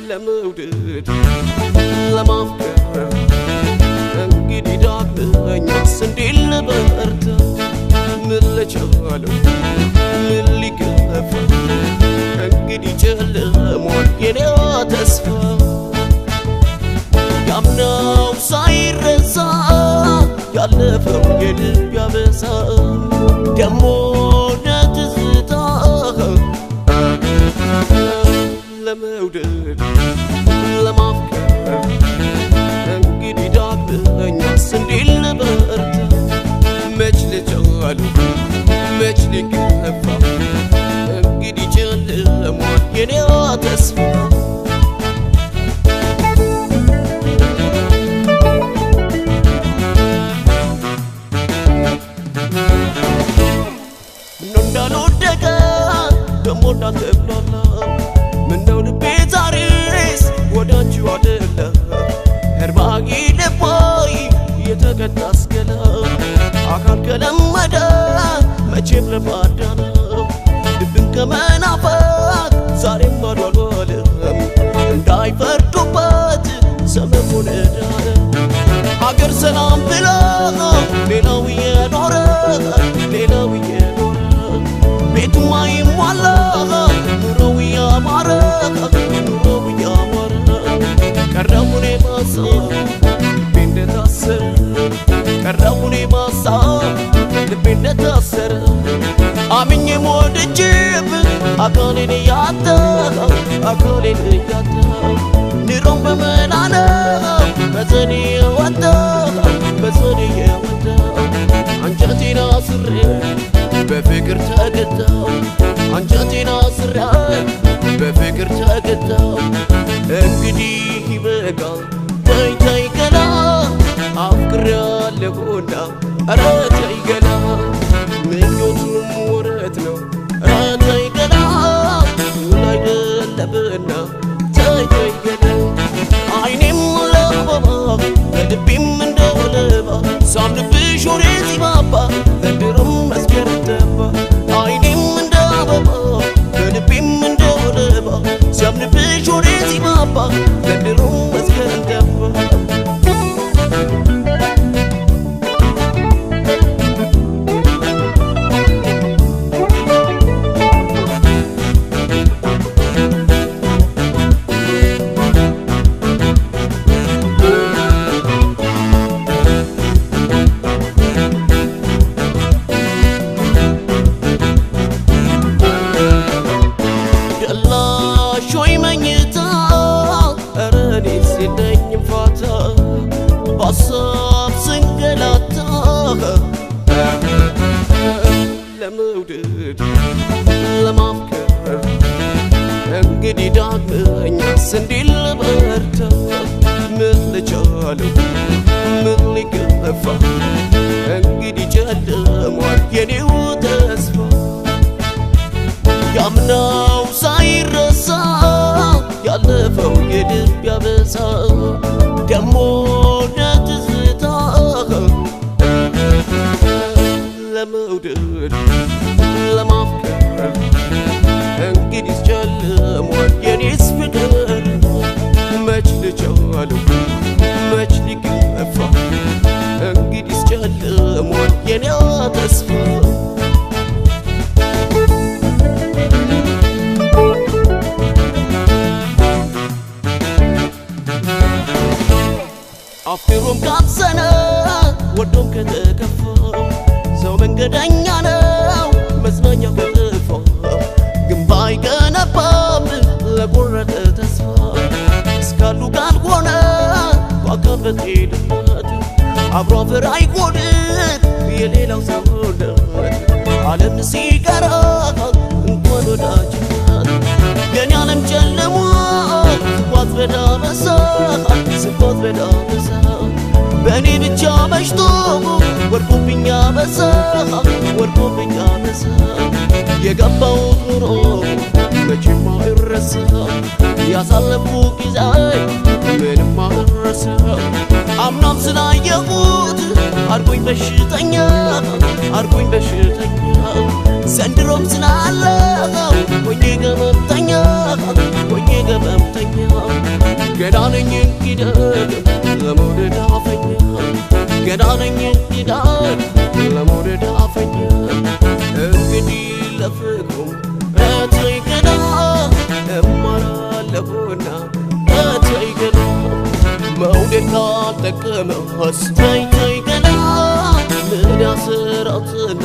ለመውደድ ለማፍቀር እንግዲህ ዳግመኛስ እንዴት ልበርታ ምን ልቻለው ምን ሊገፋ እንግዲህ ጨለሟል የኔ ተስፋ ያምናው ሳይረሳ ያለፈው የልብ ያበሳ ደሞ ለትዝታ ለመውደድ ለማፍቀር እንግዲህ ዳግመኛስ እንዴት ልበርታ መች ልቻለው መች ሊገፋ እንግዲህ ጨለሟል የኔ ተስፋ ደሞዳ ተብላላ ምነው ልቤ ዛሬስ ወዳንቺ አይደለ እርባጊ ልቦይ የተቀጣስ ገላ አካል ከለመደ መቼም ለባዳ ነው ልብን ከመናፈቅ ዛሬም አልዋለም እንዳይፈርዱበት ሰመም ወለዳለ አገር ሰላም ብሎ ሌላው የኖረ ሌላው የኖረ ቤቱማ ይሟላ ኑሮው ያማረ ኑሮው ያማረ ቀረቡኔ ማሳ ልቤ እንደታሰረ ቀረቡኔ ማሳ ልቤ እንደታሰረ አምኜ ሞድጅብ አካሌን ያጣ አካሌን ያጣ ኑሮም በመናነ በዘኔ ወጣ በዘኔ ወጣ አንጀቴን አስሬ በፍቅር ተገታው አንጀቴን አስሬ በፍቅር ተገታው እንግዲህ ይበቃል ተይ ተይ ገላ አፍቅሬያለሁና ኧረ ተይ ገላ ምኞቱም ወረት ነው ኧረ ተይ ገላ ውል አይደለምና ተይ ተይ ገላ አይኔም ለአበባ ልቤም እንደ ወለባ ሳምንብሽ ወሬ ሲባባ ዘንድሮም መስከረም ገባ አይኔም እንደ አበባ ልቤም እንደ ወለባ ሳምንብሽ ወሬ ሲባባ ዘንድሮም መስከረም ገባ በሀሳብ ስንገላታ ለመውደድ ለማፍቀር እንግዲህ ዳግመኛስ እንዴት ልበርታ ምን ልቻለው ምን ሊገፋ እንግዲህ ጨለሟል የኔው ተስፋ ያምናው ሳይረሳ ያለፈው የልብ ያበሳ ደሞ ለትዝታ ለመውደድ ለማፍቀር እንግዲህ ጨለሟል የኔስ ፍቅር መች ልቻለው መች ሊገፋ እንግዲህ ጨለሟል የኔ ተስፋ አፍቅሮም ካዘነ ወዶም ከተከፋ ሰው መንገደኛ ነው መዝናኛው ከጠፋ ግን ባይገነባም ለቆረጠ ተስፋ እስካሉ ካልሆነ በአካል በጤንነት አብሮ አፈር አይጎድል የሌላው ሰውነት ዓለም ሲቀራ እንኳን ወዳጅነት የኔ ዓለም ጨለሟ ስጓዝ በዳበሳ ስጓዝ በዳበሳ በእኔ ብቻ መሽቶ ወርቁብኛ በሳ ወርቁብኛ በሳ የገባሁት ኑሮ መቼም አይረሳ ያሳለፍኩት ጊዜ ምንም አይረሳ አምናም ስላየሁት አርጎኝ በሽተኛ አርጎኝ በሽተኛ ዘንድሮም ስላለው ሆኜ ገመምተኛ ሆኜ ገመምተኛ ይደግ ለመውደድ አፈኛ ገና ነኝ ይዳግ ለመውደድ አፈኛ እንግዲህ ለፍቅሩ እተይ ገና እማራለሁና እተይ ገና መውደድ ካልጠቀመ ተይ ገና ምን ያስራትና